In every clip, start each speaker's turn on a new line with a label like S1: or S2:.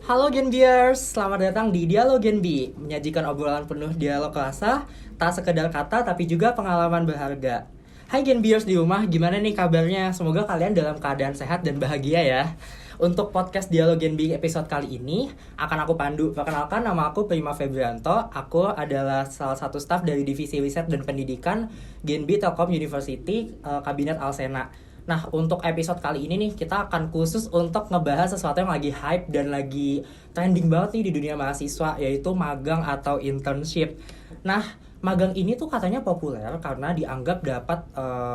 S1: Halo Genbiers, selamat datang di Dialog Genbi, menyajikan obrolan penuh dialog rasa, tak sekedar kata tapi juga pengalaman berharga. Hai Genbiers di rumah, gimana nih kabarnya? Semoga kalian dalam keadaan sehat dan bahagia ya. Untuk podcast Dialog Genbi episode kali ini akan aku pandu. Perkenalkan, nama aku Prima Febrianto. Aku adalah salah satu staf dari Divisi Riset dan Pendidikan Genbi Telkom University, Kabinet Alsena. Nah, untuk episode kali ini nih, kita akan khusus untuk ngebahas sesuatu yang lagi hype dan lagi trending banget nih di dunia mahasiswa, yaitu magang atau internship. Nah, magang ini tuh katanya populer karena dianggap dapat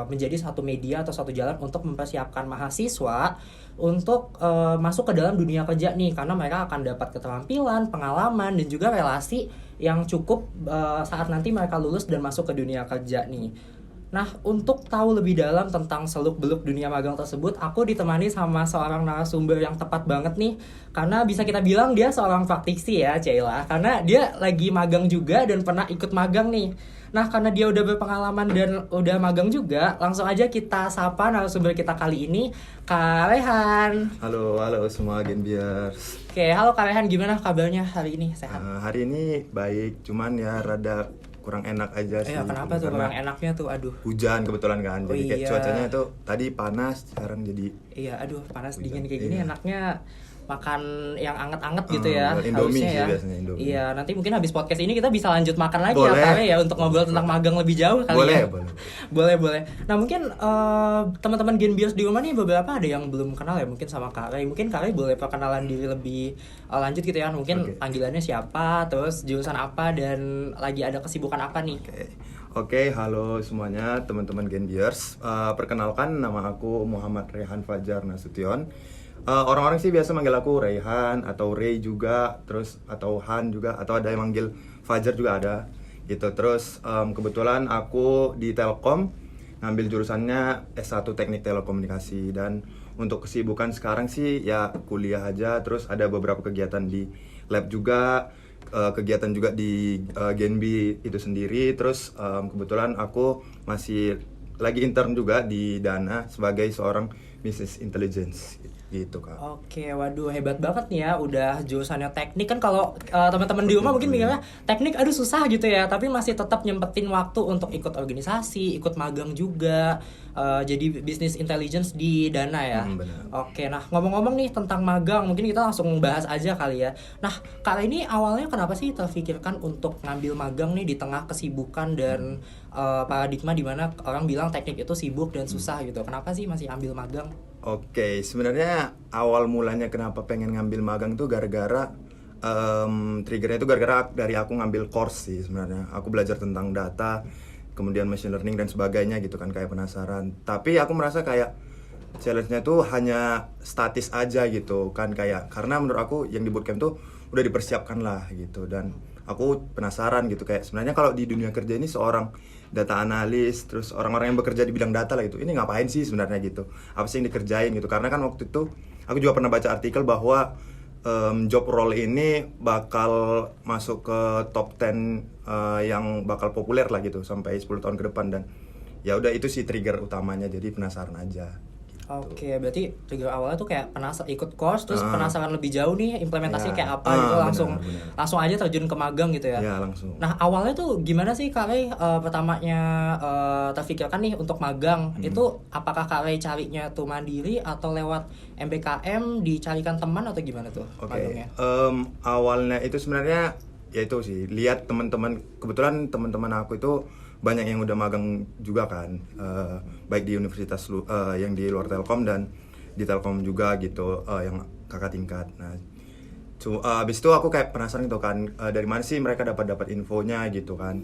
S1: menjadi satu media atau satu jalan untuk mempersiapkan mahasiswa untuk masuk ke dalam dunia kerja nih, karena mereka akan dapat keterampilan, pengalaman, dan juga relasi yang cukup saat nanti mereka lulus dan masuk ke dunia kerja nih. Nah, untuk tahu lebih dalam tentang seluk-beluk dunia magang tersebut, aku ditemani sama seorang narasumber yang tepat banget nih. Karena bisa kita bilang dia seorang praktisi ya, Ceyla. Karena dia lagi magang juga dan pernah ikut magang nih. Nah, karena dia udah berpengalaman dan udah magang juga, langsung aja kita sapa narasumber kita kali ini, Kak Rehan.
S2: Halo semua Genbiers.
S1: Oke, halo Kak Rehan, gimana kabarnya hari ini? Sehat?
S2: Hari ini baik, cuman ya rada kurang enak aja sih.
S1: Kenapa tuh kurang enaknya tuh? Aduh.
S2: Hujan kebetulan kan, jadi kayak cuacanya tuh tadi panas, sekarang jadi.
S1: Iya, aduh panas
S2: hujan.
S1: Dingin kayak gini enaknya makan yang anget-anget gitu ya.
S2: Indomie
S1: harusnya
S2: sih
S1: ya.
S2: Biasanya Indomie.
S1: Iya, nanti mungkin habis podcast ini kita bisa lanjut makan lagi
S2: Boleh.
S1: ya Kak ya untuk ngobrol tentang magang lebih jauh kali ya. Boleh. Nah, mungkin teman-teman Genbiers di rumah nih beberapa ada yang belum kenal ya mungkin sama Kak Ray. Mungkin Kak Ray boleh perkenalan diri lebih lanjut gitu ya. Mungkin panggilannya siapa, terus jurusan apa, dan lagi ada kesibukan apa nih?
S2: Oke, halo semuanya teman-teman Genbiers. Perkenalkan, nama aku Muhammad Rehan Fajar Nasution. Orang-orang sih biasa manggil aku Rehan atau Ray juga, terus atau Han juga, atau ada yang manggil Fajar juga ada gitu. Terus kebetulan aku di Telkom ngambil jurusannya S1 Teknik Telekomunikasi, dan untuk kesibukan sekarang sih ya kuliah aja, terus ada beberapa kegiatan di lab juga, kegiatan juga di Genbi itu sendiri. Terus kebetulan aku masih lagi intern juga di Dana sebagai seorang business intelligence gitu Kak.
S1: Oke, waduh hebat banget nih ya, udah jurusannya teknik kan. Kalau teman-teman di rumah mungkin mikirnya teknik aduh susah gitu ya, tapi masih tetap nyempetin waktu untuk ikut organisasi, ikut magang juga, jadi business intelligence di Dana ya.
S2: Benar.
S1: Oke, nah ngomong-ngomong nih tentang magang, mungkin kita langsung bahas aja kali ya. Nah, Kak ini awalnya kenapa sih terfikirkan untuk ngambil magang nih di tengah kesibukan dan paradigma di mana orang bilang teknik itu sibuk dan susah gitu. Kenapa sih masih ambil magang?
S2: Oke, sebenarnya awal mulanya kenapa pengen ngambil magang tuh gara-gara triggernya itu gara-gara dari aku ngambil course sih sebenarnya. Aku belajar tentang data, kemudian machine learning dan sebagainya gitu kan, kayak penasaran. Tapi aku merasa kayak challenge-nya tuh hanya statis aja gitu kan, kayak karena menurut aku yang di bootcamp tuh udah dipersiapkan lah gitu, dan aku penasaran gitu kayak sebenarnya kalau di dunia kerja ini seorang data analis, terus orang-orang yang bekerja di bidang data lah gitu, ini ngapain sih sebenarnya gitu, apa sih yang dikerjain gitu. Karena kan waktu itu aku juga pernah baca artikel bahwa job role ini bakal masuk ke top 10 yang bakal populer lah gitu sampai 10 tahun ke depan, dan ya udah itu sih trigger utamanya, jadi penasaran aja.
S1: Oke, berarti trigger awalnya tuh kayak ikut course, terus penasaran lebih jauh nih implementasinya kayak apa gitu, langsung aja terjun ke magang gitu ya.
S2: Ya, langsung.
S1: Nah, awalnya tuh gimana sih Kak Ray pertamanya terfikirkan nih untuk magang? Itu apakah Kak Ray carinya tuh mandiri atau lewat MBKM, dicarikan teman atau gimana tuh magangnya?
S2: Awalnya itu sebenarnya ya itu sih, lihat teman-teman, kebetulan teman-teman aku itu banyak yang udah magang juga kan, baik di universitas yang di luar Telkom dan di Telkom juga gitu, yang kakak tingkat. Nah, abis itu aku kayak penasaran gitu kan, dari mana sih mereka dapat infonya gitu kan,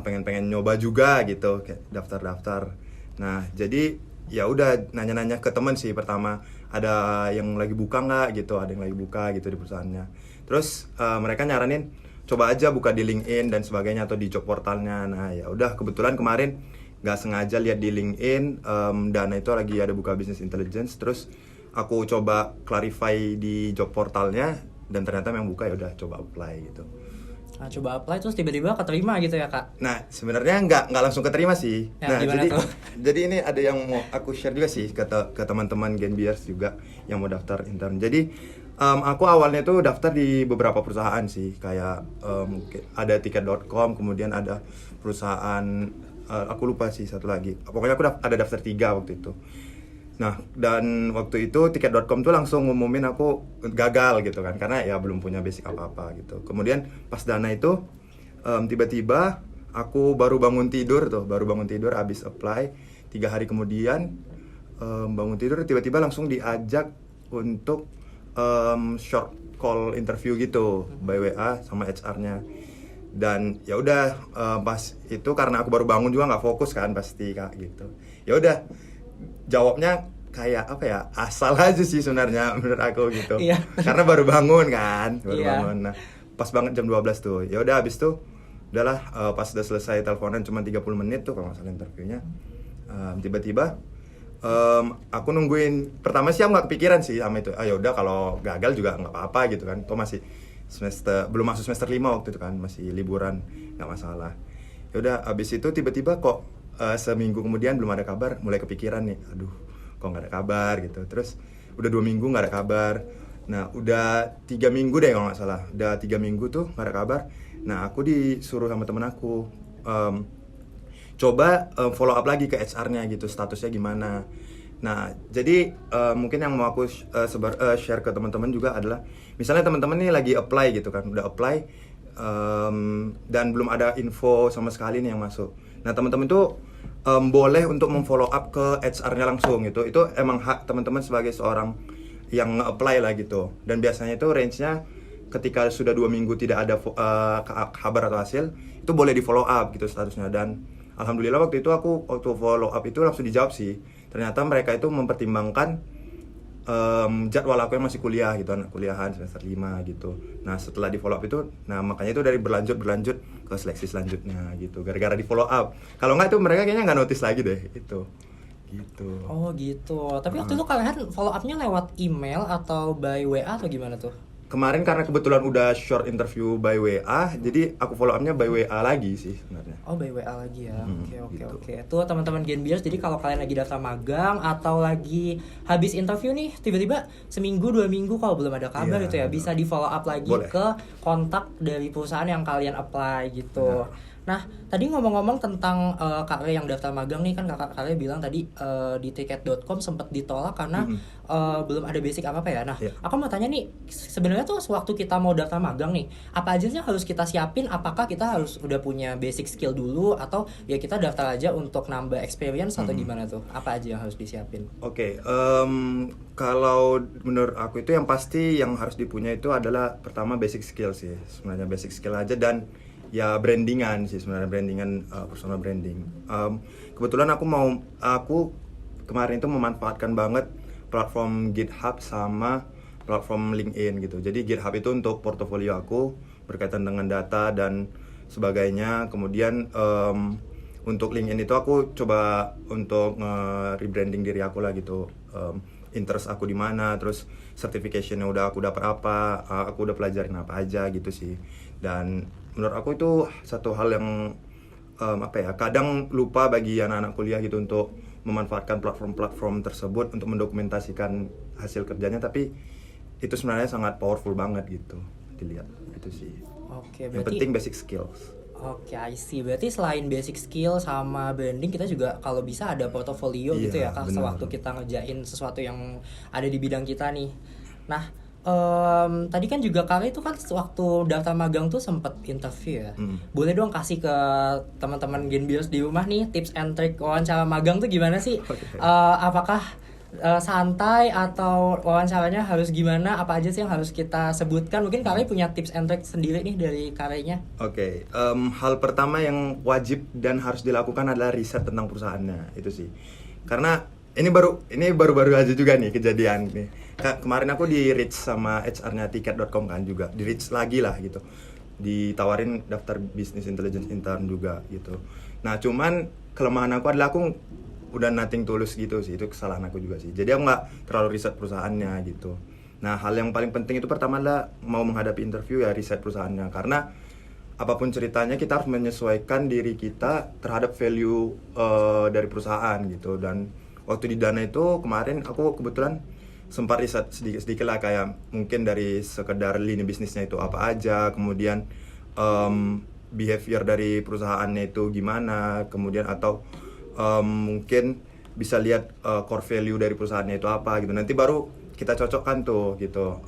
S2: pengen nyoba juga gitu, kayak daftar. Nah, jadi ya udah nanya-nanya ke teman sih pertama, ada yang lagi buka nggak gitu, ada yang lagi buka gitu di perusahaannya. Terus mereka nyaranin coba aja buka di LinkedIn dan sebagainya atau di job portalnya. Nah ya udah, kebetulan kemarin nggak sengaja lihat di LinkedIn Dana itu lagi ada buka business intelligence, terus aku coba clarify di job portalnya dan ternyata memang buka, ya udah coba apply gitu.
S1: Nah, coba apply terus tiba-tiba keterima gitu ya Kak?
S2: Nah sebenarnya nggak langsung keterima sih.
S1: Ya,
S2: nah jadi ini ada yang mau aku share juga sih ke teman-teman Genbiers juga yang mau daftar intern. Jadi Aku awalnya tuh daftar di beberapa perusahaan sih, kayak ada tiket.com, kemudian ada perusahaan aku lupa sih satu lagi. Pokoknya aku ada daftar 3 waktu itu. Nah, dan waktu itu tiket.com tuh langsung ngumumin aku gagal gitu kan, karena ya belum punya basic apa-apa gitu. Kemudian pas dana itu tiba-tiba aku baru bangun tidur habis apply 3 hari kemudian bangun tidur tiba-tiba langsung diajak untuk short call interview gitu by WA sama HR-nya. Dan ya udah pas itu karena aku baru bangun juga nggak fokus kan pasti Kak gitu. Ya udah jawabnya kayak apa ya, asal aja sih sebenarnya menurut aku gitu.
S1: Iya.
S2: Karena baru bangun kan, baru
S1: Iya.
S2: bangun. Nah, pas banget jam 12 tuh. Ya udah habis tuh udahlah pas udah selesai teleponan cuma 30 menit tuh kalau nggak salah interviewnya. Tiba-tiba aku nungguin, pertama sih aku nggak kepikiran sih sama itu. Ya udah kalau gagal juga nggak apa-apa gitu kan. Tuh masih belum masuk semester 5 waktu itu kan, masih liburan, nggak masalah. Ya udah habis itu tiba-tiba kok seminggu kemudian belum ada kabar, mulai kepikiran nih, aduh kok nggak ada kabar gitu. Terus udah 2 minggu nggak ada kabar. Nah udah 3 minggu deh kalau nggak salah, udah 3 minggu tuh nggak ada kabar. Nah aku disuruh sama temen aku coba follow up lagi ke HR-nya gitu, statusnya gimana. Nah jadi mungkin yang mau aku share ke teman-teman juga adalah, misalnya teman-teman nih lagi apply gitu kan, udah apply dan belum ada info sama sekali nih yang masuk. Nah teman-teman tuh boleh untuk memfollow up ke HR-nya langsung gitu. Itu emang hak teman-teman sebagai seorang yang nge-apply lah gitu. Dan biasanya itu range-nya ketika sudah 2 minggu tidak ada kabar atau hasil, itu boleh di follow up gitu statusnya. Dan alhamdulillah waktu itu aku waktu follow up itu langsung dijawab sih. Ternyata mereka itu mempertimbangkan jadwal aku yang masih kuliah gitu, anak kuliahan semester 5 gitu. Nah setelah di follow up itu, nah makanya itu dari berlanjut ke seleksi selanjutnya gitu, gara-gara di follow up. Kalau nggak itu mereka kayaknya nggak notice lagi deh itu gitu.
S1: Oh gitu. Tapi waktu itu kalian follow up-nya lewat email atau by WA atau gimana tuh?
S2: Kemarin karena kebetulan udah short interview by WA, jadi aku follow up-nya by WA lagi sih sebenarnya.
S1: Oh by WA lagi ya. Oke.
S2: Gitu.
S1: Tuh teman-teman Genbiers, jadi kalau kalian lagi daftar magang atau lagi habis interview nih, tiba-tiba seminggu 2 minggu kalau belum ada kabar
S2: Iya,
S1: gitu ya, bisa di follow up lagi
S2: boleh.
S1: ke kontak dari perusahaan yang kalian apply gitu. Nah, tadi ngomong-ngomong tentang Kak Re yang daftar magang nih, kan Kak Re bilang tadi di tiket.com sempat ditolak karena belum ada basic apa-apa ya. Nah,
S2: Iya.
S1: aku mau tanya nih, sebenarnya tuh sewaktu kita mau daftar magang nih, apa aja sih yang harus kita siapin? Apakah kita harus udah punya basic skill dulu atau ya kita daftar aja untuk nambah experience atau gimana tuh? Apa aja yang harus disiapin?
S2: Oke, kalau menurut aku itu yang pasti yang harus dipunya itu adalah pertama basic skill sih, sebenarnya basic skill aja, dan ya brandingan sih sebenarnya, brandingan, personal branding. Kebetulan aku kemarin itu memanfaatkan banget platform GitHub sama platform LinkedIn gitu. Jadi GitHub itu untuk portofolio aku berkaitan dengan data dan sebagainya. Kemudian untuk LinkedIn itu aku coba untuk rebranding diri aku lah gitu. Interest aku di mana, terus certification-nya udah aku dapat apa, aku udah pelajarin apa aja gitu sih. Dan menurut aku itu satu hal yang kadang lupa bagi anak-anak kuliah gitu untuk memanfaatkan platform-platform tersebut untuk mendokumentasikan hasil kerjanya, tapi itu sebenarnya sangat powerful banget gitu dilihat itu sih.
S1: Oke,
S2: Yang
S1: berarti
S2: penting basic skills.
S1: Oke, I see. Berarti selain basic skill sama branding, kita juga kalau bisa ada portofolio
S2: Iya,
S1: gitu ya, Kak,
S2: benar.
S1: sewaktu kita ngerjain sesuatu yang ada di bidang kita nih. Nah, tadi kan juga kali itu kan waktu daftar magang tuh sempet interview ya. Boleh dong kasih ke teman-teman Genbiers di rumah nih tips and trick wawancara magang tuh gimana sih?
S2: Oke.
S1: Apakah santai atau wawancaranya harus gimana? Apa aja sih yang harus kita sebutkan? Mungkin Kare punya tips and trick sendiri nih dari Karenya.
S2: Oke, hal pertama yang wajib dan harus dilakukan adalah riset tentang perusahaannya, itu sih. Karena ini baru-baru aja juga nih kejadian nih. Kemarin aku di reach sama HR-nya tiket.com kan juga, di reach lagi lah gitu. Ditawarin daftar business intelligence intern juga gitu. Nah, cuman kelemahan aku adalah aku udah nothing tulus gitu sih, itu kesalahan aku juga sih. Jadi aku nggak terlalu riset perusahaannya gitu. Nah, hal yang paling penting itu pertama adalah mau menghadapi interview ya riset perusahaannya, karena apapun ceritanya kita harus menyesuaikan diri kita terhadap value dari perusahaan gitu. Dan waktu di Dana itu kemarin aku kebetulan sempat riset sedikit-sedikit lah, kayak mungkin dari sekedar lini bisnisnya itu apa aja, kemudian behavior dari perusahaannya itu gimana, kemudian atau mungkin bisa lihat core value dari perusahaannya itu apa gitu. Nanti baru kita cocokkan tuh gitu,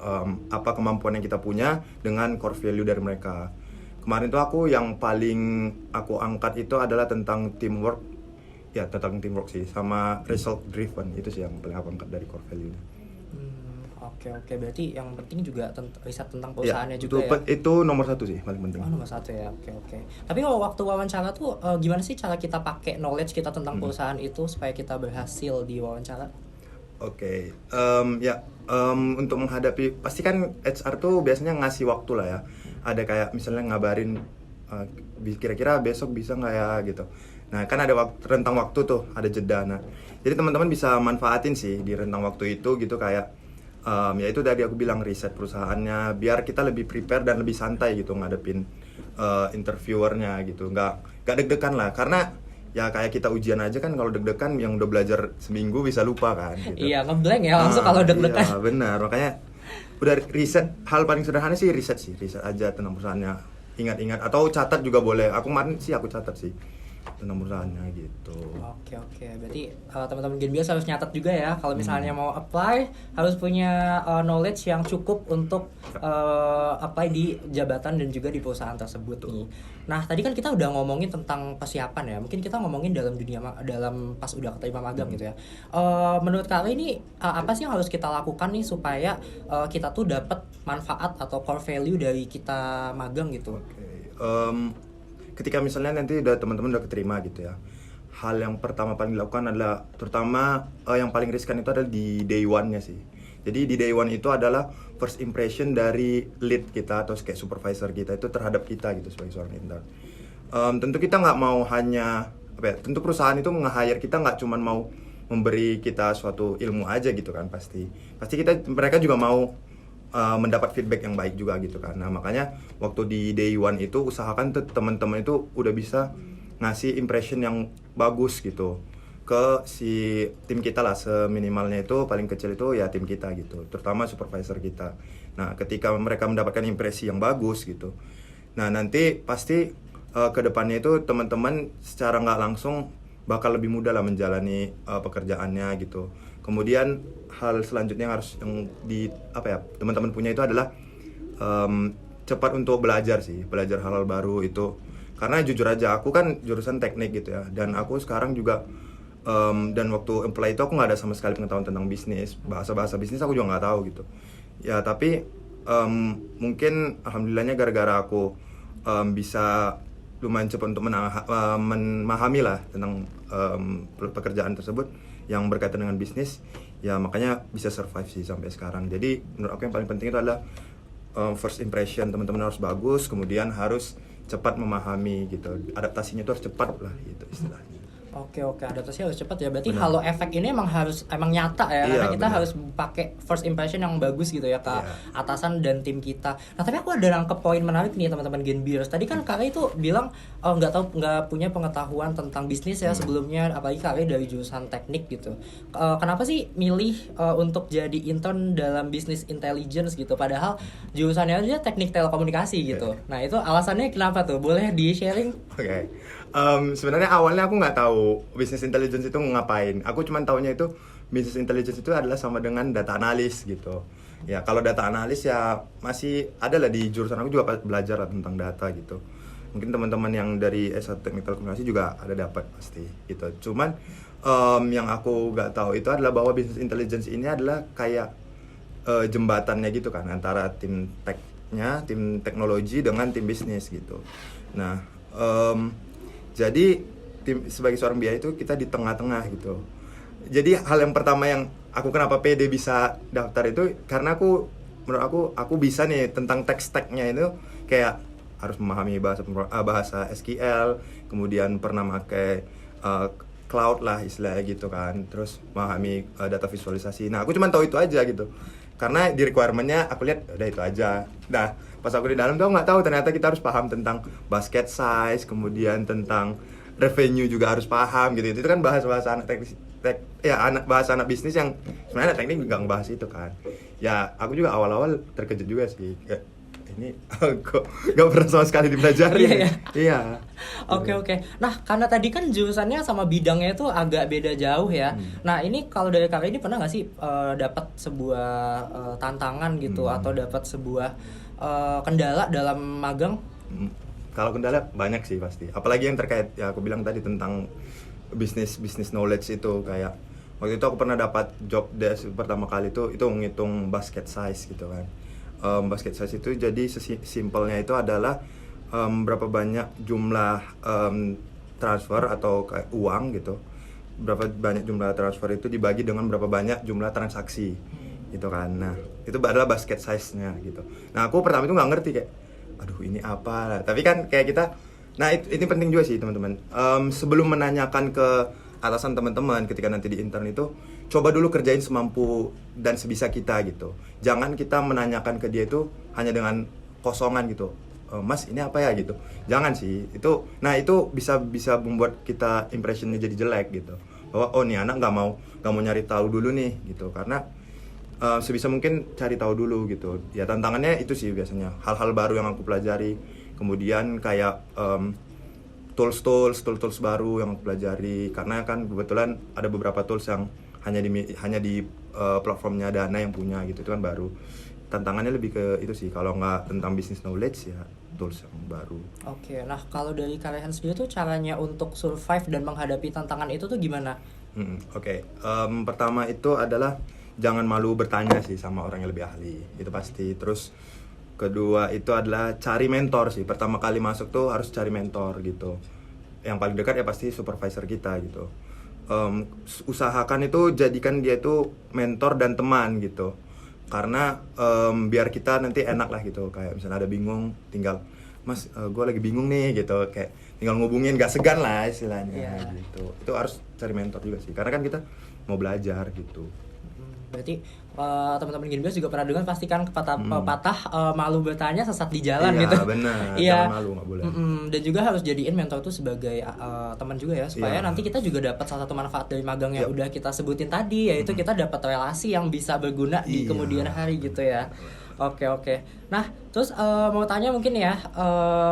S2: apa kemampuan yang kita punya dengan core value dari mereka. Kemarin tuh yang paling aku angkat itu adalah tentang teamwork, ya tentang teamwork sih, sama result driven, itu sih yang paling aku angkat dari core value.
S1: Oke, berarti yang penting juga riset tentang perusahaannya
S2: ya,
S1: juga ya?
S2: Itu nomor satu sih, paling penting.
S1: Nomor satu ya, oke. Tapi kalau waktu wawancara tuh gimana sih cara kita pakai knowledge kita tentang perusahaan itu supaya kita berhasil di wawancara?
S2: Untuk menghadapi, pasti kan HR tuh biasanya ngasih waktu lah ya. Ada kayak misalnya ngabarin kira-kira besok bisa nggak ya gitu. Nah kan ada rentang waktu tuh, ada jeda. Nah jadi teman-teman bisa manfaatin sih di rentang waktu itu gitu, kayak ya itu tadi aku bilang, riset perusahaannya biar kita lebih prepare dan lebih santai gitu ngadepin interviewernya gitu. Nggak deg-degan lah, karena ya kayak kita ujian aja kan, kalau deg-degan yang udah belajar seminggu bisa lupa kan gitu.
S1: Iya, ngeblank ya langsung kalau deg-degan.
S2: Iya benar, makanya udah riset, hal paling sederhana sih riset aja tentang perusahaannya, ingat-ingat atau catat juga boleh. Aku catat sih tentang perusahaannya gitu.
S1: Oke, berarti teman-teman Genbios harus nyatat juga ya, kalau misalnya mau apply harus punya knowledge yang cukup untuk apply di jabatan dan juga di perusahaan tersebut nih. Nah tadi kan kita udah ngomongin tentang persiapan ya, mungkin kita ngomongin dalam dunia dalam pas udah keterima magang gitu ya. Menurut kalian ini apa sih yang harus kita lakukan nih supaya kita tuh dapat manfaat atau core value dari kita magang gitu?
S2: Ketika misalnya nanti teman-teman udah keterima gitu ya, hal yang pertama paling dilakukan adalah, terutama yang paling riskan itu adalah di day one-nya sih. Jadi di day one itu adalah first impression dari lead kita atau kayak supervisor kita itu terhadap kita gitu sebagai seorang intern. Tentu kita nggak mau hanya tentu perusahaan itu nge-hire kita nggak cuma mau memberi kita suatu ilmu aja gitu kan, pasti mereka juga mau mendapat feedback yang baik juga gitu kan. Nah makanya waktu di day one itu usahakan teman-teman itu udah bisa ngasih impression yang bagus gitu ke si tim kita lah, seminimalnya itu paling kecil itu ya tim kita gitu, terutama supervisor kita. Nah ketika mereka mendapatkan impresi yang bagus gitu, nah nanti pasti kedepannya itu teman-teman secara nggak langsung bakal lebih mudah lah menjalani pekerjaannya gitu. Kemudian hal selanjutnya yang harus teman-teman punya itu adalah cepat untuk belajar hal-hal baru itu. Karena jujur aja aku kan jurusan teknik gitu ya, dan aku sekarang juga dan waktu apply itu aku nggak ada sama sekali pengetahuan tentang bisnis, bahasa bisnis aku juga nggak tahu gitu ya. Tapi mungkin alhamdulillahnya gara-gara aku bisa lumayan cepat untuk memahami lah tentang pekerjaan tersebut yang berkaitan dengan bisnis, ya makanya bisa survive sih sampai sekarang. Jadi menurut aku yang paling penting itu adalah first impression teman-teman harus bagus, kemudian harus cepat memahami gitu, adaptasinya itu harus cepat lah gitu istilahnya.
S1: Oke, adaptasi harus cepat ya. Berarti halo efek ini emang nyata ya, karena kita harus pakai first impression yang bagus gitu ya ke atasan dan tim kita. Nah, tapi aku ada nangkep poin menarik nih teman-teman Genbiers. Tadi kan Kak itu bilang nggak punya pengetahuan tentang bisnis ya sebelumnya, apalagi Kak dari jurusan teknik gitu. Kenapa sih milih untuk jadi intern dalam bisnis intelligence gitu, padahal jurusannya aja teknik telekomunikasi gitu. Nah, itu alasannya kenapa tuh? Boleh di-sharing?
S2: Sebenarnya awalnya aku nggak tahu business intelligence itu ngapain. Aku cuma taunya itu business intelligence itu adalah sama dengan data analis gitu. Ya kalau data analis ya masih ada lah di jurusan aku juga belajar lah tentang data gitu. Mungkin teman-teman yang dari S1 Teknik Telekomunikasi juga ada dapat pasti gitu. Cuman yang aku nggak tahu itu adalah bahwa business intelligence ini adalah kayak jembatannya gitu kan antara tim teknya, tim teknologi dengan tim bisnis gitu. Nah jadi sebagai seorang BI itu kita di tengah-tengah gitu. Jadi hal yang pertama yang aku kenapa pede bisa daftar itu karena menurut aku bisa nih tentang tech stack-nya itu, kayak harus memahami bahasa SQL, kemudian pernah pakai cloud lah istilahnya gitu kan, terus memahami data visualisasi. Nah aku cuma tahu itu aja gitu, karena di requirement-nya aku lihat udah itu aja. Nah pas aku di dalam tuh nggak tahu ternyata kita harus paham tentang basket size, kemudian tentang revenue juga harus paham gitu. Itu kan bahasa anak teknis, bahasa anak bisnis yang sebenarnya teknik nggak ngebahas itu kan. Ya aku juga awal-awal terkejut juga sih, kayak ini kok nggak pernah sama sekali dipelajari.
S1: Iya, ya?
S2: Iya.
S1: Oke. Nah, karena tadi kan jurusannya sama bidangnya itu agak beda jauh ya. Nah, ini kalau dari kakak ini pernah nggak sih dapat sebuah tantangan gitu atau dapat sebuah kendala dalam magang?
S2: Kalau kendala banyak sih pasti. Apalagi yang terkait ya aku bilang tadi tentang bisnis knowledge itu, kayak waktu itu aku pernah dapat job desk pertama kali itu menghitung basket size gitu kan. Basket size itu jadi simpelnya itu adalah berapa banyak jumlah transfer atau kayak uang gitu, berapa banyak jumlah transfer itu dibagi dengan berapa banyak jumlah transaksi gitu kan. Nah itu adalah basket size-nya gitu. Nah aku pertama itu nggak ngerti, kayak aduh ini apa, tapi kan kayak kita, nah ini penting juga sih teman-teman, sebelum menanyakan ke atasan teman-teman ketika nanti di intern itu, coba dulu kerjain semampu dan sebisa kita gitu. Jangan kita menanyakan ke dia itu hanya dengan kosongan gitu, Mas ini apa ya gitu. Jangan sih itu. Nah itu bisa membuat kita impressionnya jadi jelek gitu, bahwa oh nih anak nggak mau nyari tahu dulu nih gitu. Karena sebisa mungkin cari tahu dulu gitu. Ya tantangannya itu sih biasanya hal-hal baru yang aku pelajari. Kemudian kayak tools baru yang aku pelajari, karena kan kebetulan ada beberapa tools yang hanya di platformnya Dana yang punya gitu, itu kan baru. Tantangannya lebih ke itu sih, kalau nggak tentang business knowledge ya tools yang baru.
S1: Oke, nah kalau dari kalian sendiri tuh caranya untuk survive dan menghadapi tantangan itu tuh gimana?
S2: Oke. Pertama itu adalah jangan malu bertanya sih sama orang yang lebih ahli, itu pasti. Terus kedua itu adalah cari mentor sih. Pertama kali masuk tuh harus cari mentor gitu. Yang paling dekat ya pasti supervisor kita gitu. Usahakan itu jadikan dia itu mentor dan teman gitu. Karena biar kita nanti enak lah gitu. Kayak misalnya ada bingung, tinggal Mas, gue lagi bingung nih gitu. Kayak tinggal ngubungin, gak segan lah istilahnya gitu. Itu harus cari mentor juga sih. Karena kan kita mau belajar gitu.
S1: Berarti teman-teman Genbios juga pernah dengar pasti kan pepatah malu bertanya sesat di jalan gitu.
S2: Iya benar, jangan malu, nggak boleh.
S1: Dan juga harus jadiin mentor itu sebagai teman juga ya, supaya nanti kita juga dapat salah satu manfaat dari magang yang udah kita sebutin tadi, yaitu kita dapat relasi yang bisa berguna di kemudian hari gitu ya. Oke. Nah, terus mau tanya mungkin ya,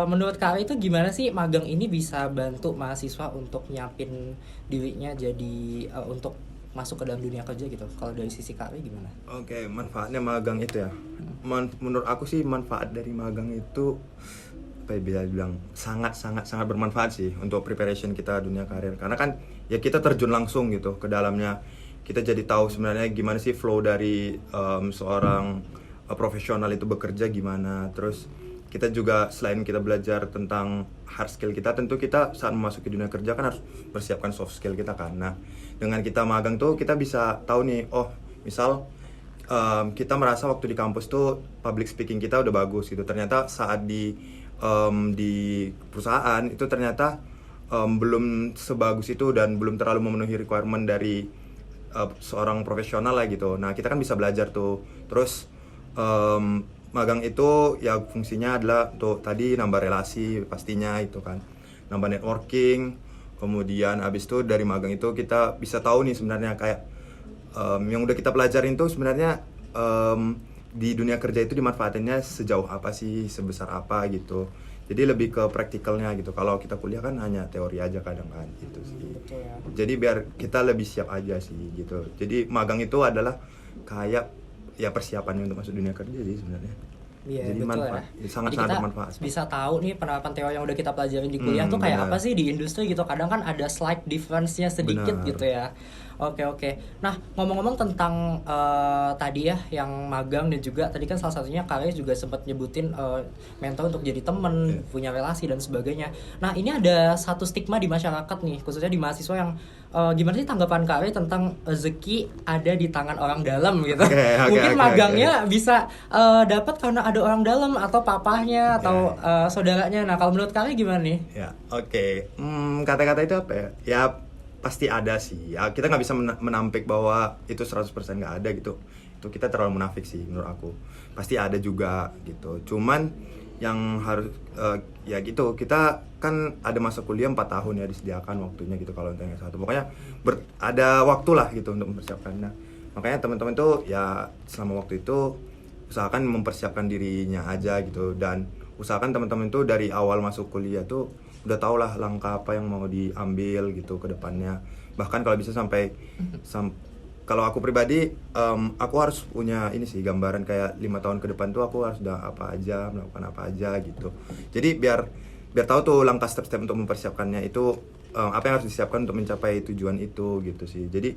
S1: menurut Kak itu gimana sih magang ini bisa bantu mahasiswa untuk nyiapin dirinya jadi untuk masuk ke dalam dunia kerja gitu? Kalau dari sisi Kak gimana?
S2: Oke, manfaatnya magang itu ya. Menurut aku sih manfaat dari magang itu apa ya, bisa dibilang sangat bermanfaat sih untuk preparation kita dunia karir. Karena kan ya kita terjun langsung gitu ke dalamnya. Kita jadi tahu sebenarnya gimana sih flow dari seorang profesional itu bekerja gimana. Terus kita juga selain kita belajar tentang hard skill kita, tentu kita saat memasuki dunia kerja kan harus persiapkan soft skill kita kan. Nah, dengan kita magang tuh kita bisa tahu nih, oh misal kita merasa waktu di kampus tuh public speaking kita udah bagus gitu. Ternyata saat di perusahaan itu ternyata belum sebagus itu dan belum terlalu memenuhi requirement dari seorang profesional lah gitu. Nah, kita kan bisa belajar tuh. Terus magang itu ya fungsinya adalah untuk tadi nambah relasi pastinya itu kan, nambah networking. Kemudian abis itu dari magang itu kita bisa tahu nih sebenarnya kayak yang udah kita pelajarin tuh sebenarnya di dunia kerja itu dimanfaatinnya sejauh apa sih, sebesar apa gitu. Jadi lebih ke praktikalnya gitu. Kalau kita kuliah kan hanya teori aja kadang kan gitu sih.
S1: Betul ya.
S2: Jadi biar kita lebih siap aja sih gitu. Jadi magang itu adalah kayak ya persiapannya untuk masuk dunia kerja sih sebenarnya.
S1: Iya,
S2: jadi
S1: betul
S2: manfaat,
S1: ya.
S2: sangat-sangat bermanfaat.
S1: Bisa tahu nih penerapan teori yang udah kita pelajarin di kuliah tuh kayak apa sih di industri gitu. Kadang kan ada slight difference-nya sedikit gitu ya. Oke. Nah, ngomong-ngomong tentang tadi ya yang magang dan juga tadi kan salah satunya kalian juga sempat nyebutin mentor untuk jadi temen, punya relasi dan sebagainya. Nah, ini ada satu stigma di masyarakat nih, khususnya di mahasiswa yang gimana sih tanggapan kalian tentang rezeki ada di tangan orang dalam gitu? Mungkin magangnya bisa dapat karena ada orang dalam atau papahnya atau saudaranya. Nah, kalau menurut kalian gimana nih?
S2: Ya, kata-kata itu apa ya? Ya pasti ada sih. Ya, kita nggak bisa menampik bahwa itu 100% nggak ada gitu. Itu kita terlalu munafik sih menurut aku. Pasti ada juga gitu. Cuman yang harus ya gitu, kita kan ada masa kuliah 4 tahun ya, disediakan waktunya gitu kalau untuk yang satu. Pokoknya ada waktu lah gitu untuk mempersiapkan. Nah, Makanya teman-teman tuh ya selama waktu itu usahakan mempersiapkan dirinya aja gitu, dan usahakan teman-teman tuh dari awal masuk kuliah tuh udah tau lah langkah apa yang mau diambil gitu ke depannya. Bahkan kalau bisa sampai kalau aku pribadi, aku harus punya ini sih, gambaran kayak 5 tahun ke depan tuh aku harus udah apa aja, melakukan apa aja gitu. Jadi biar tahu tuh langkah step-step untuk mempersiapkannya itu, apa yang harus disiapkan untuk mencapai tujuan itu gitu sih. Jadi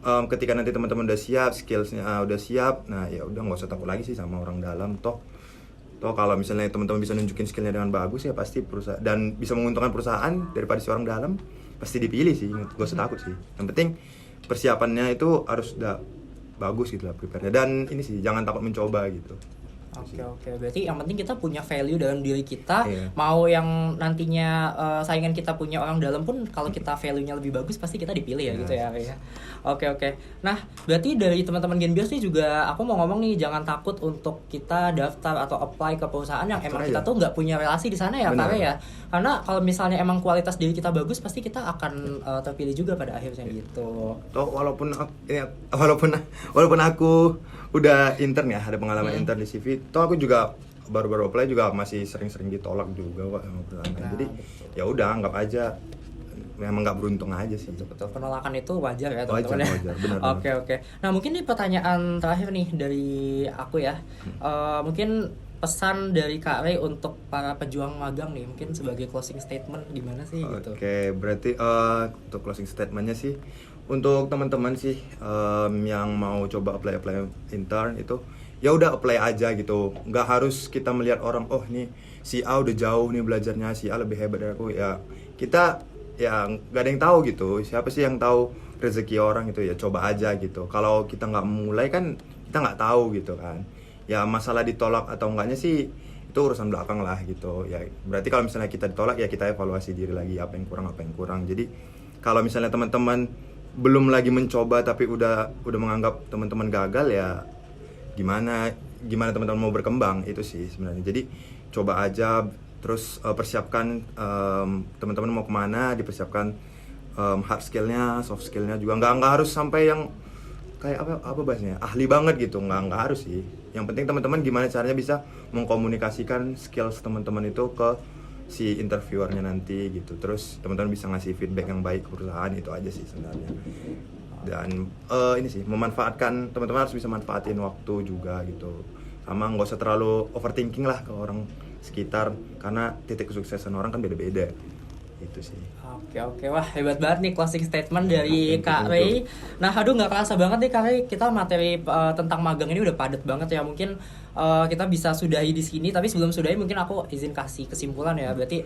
S2: ketika nanti teman-teman udah siap, skillsnya udah siap, nah ya udah nggak usah takut lagi sih sama orang dalam. Toh kalau misalnya teman-teman bisa nunjukin skillnya dengan bagus ya pasti perusahaan, dan bisa menguntungkan perusahaan daripada si orang dalam, pasti dipilih sih. Gak usah takut sih. Yang penting persiapannya itu harus udah bagus gitu lah, prepare-nya. Dan ini sih jangan takut mencoba gitu.
S1: Oke. Berarti yang penting kita punya value dalam diri kita.
S2: Iya.
S1: Mau yang nantinya saingan kita punya orang dalam pun, kalau kita value-nya lebih bagus pasti kita dipilih ya, gitu ya. Oke. Nah, berarti dari teman-teman Genbios nih juga aku mau ngomong nih, jangan takut untuk kita daftar atau apply ke perusahaan yang emang kita tuh nggak punya relasi di sana ya, Kare ya. Karena kalau misalnya emang kualitas diri kita bagus, pasti kita akan terpilih juga pada akhirnya gitu.
S2: Toh walaupun aku udah intern ya, ada pengalaman intern di CV, toh aku juga baru-baru apply juga masih sering-sering ditolak juga Pak sama perusahaan. Jadi ya udah anggap aja memang nggak beruntung aja sih.
S1: Betul. Penolakan itu wajar ya teman-teman.
S2: Wajar, benar.
S1: Oke. Nah mungkin nih pertanyaan terakhir nih dari aku ya. Mungkin pesan dari Kak Ray untuk para pejuang magang nih, mungkin sebagai closing statement gimana sih gitu.
S2: Oke, berarti untuk closing statementnya sih, untuk teman-teman sih yang mau coba apply intern itu, ya udah apply aja gitu. Nggak harus kita melihat orang, oh nih si A udah jauh nih belajarnya, si A lebih hebat dari aku. Ya kita ya nggak ada yang tahu gitu. Siapa sih yang tahu rezeki orang itu, ya coba aja gitu. Kalau kita nggak mulai kan kita nggak tahu gitu kan. Ya masalah ditolak atau enggaknya sih itu urusan belakang lah gitu. Ya berarti kalau misalnya kita ditolak ya kita evaluasi diri lagi, apa yang kurang. Jadi kalau misalnya teman-teman belum lagi mencoba tapi udah menganggap teman-teman gagal, ya gimana teman-teman mau berkembang itu sih sebenarnya. Jadi coba aja, terus persiapkan teman-teman mau kemana, dipersiapkan hard skillnya, soft skillnya juga. Nggak harus sampai yang kayak apa bahasnya, ahli banget gitu, nggak harus sih. Yang penting teman-teman gimana caranya bisa mengkomunikasikan skills teman-teman itu ke si interviewernya nanti gitu. Terus teman-teman bisa ngasih feedback yang baik ke perusahaan, itu aja sih sebenarnya. Dan ini sih, memanfaatkan, teman-teman harus bisa manfaatin waktu juga gitu. Sama nggak usah terlalu overthinking lah ke orang sekitar, karena titik kesuksesan orang kan beda-beda. Itu sih.
S1: Oke. Wah, hebat banget nih closing statement dari Kak Ray. Nah, aduh nggak kerasa banget nih Kak Ray, kita materi tentang magang ini udah padat banget ya. Mungkin kita bisa sudahi di sini, tapi sebelum sudahi mungkin aku izin kasih kesimpulan ya. Berarti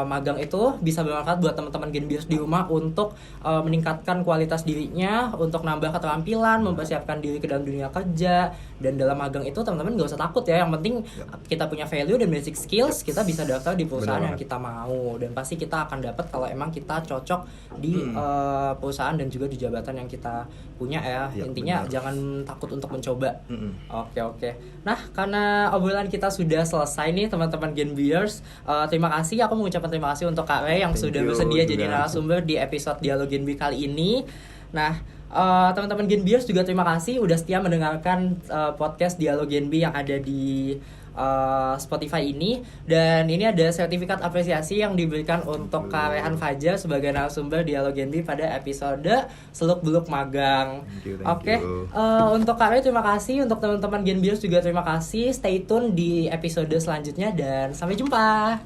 S1: magang itu bisa bermanfaat buat teman-teman Genbios di rumah untuk meningkatkan kualitas dirinya, untuk nambah keterampilan, mempersiapkan diri ke dalam dunia kerja. Dan dalam magang itu teman-teman nggak usah takut ya. Yang penting kita punya value dan basic skills, kita bisa daftar di perusahaan yang kita mau, dan pasti kita akan dapat kalau emang kita cocok di perusahaan dan juga di jabatan yang kita punya ya. Intinya jangan takut untuk mencoba. Oke. Nah, karena obrolan kita sudah selesai nih teman-teman Genbiers, terima kasih, aku mengucapkan terima kasih untuk Kak Ray yang sudah bersedia jadi narasumber di episode Dialog Genbi kali ini. Nah, teman-teman Genbiers juga terima kasih udah setia mendengarkan podcast Dialog Genbi yang ada di Spotify ini. Dan ini ada sertifikat apresiasi yang diberikan untuk Kak Rehan Fajar sebagai narasumber Dialog Genbi pada episode Seluk-Beluk Magang. Oke. Untuk Kak Ray terima kasih, untuk teman-teman Genbiers juga terima kasih. Stay tune di episode selanjutnya dan sampai jumpa.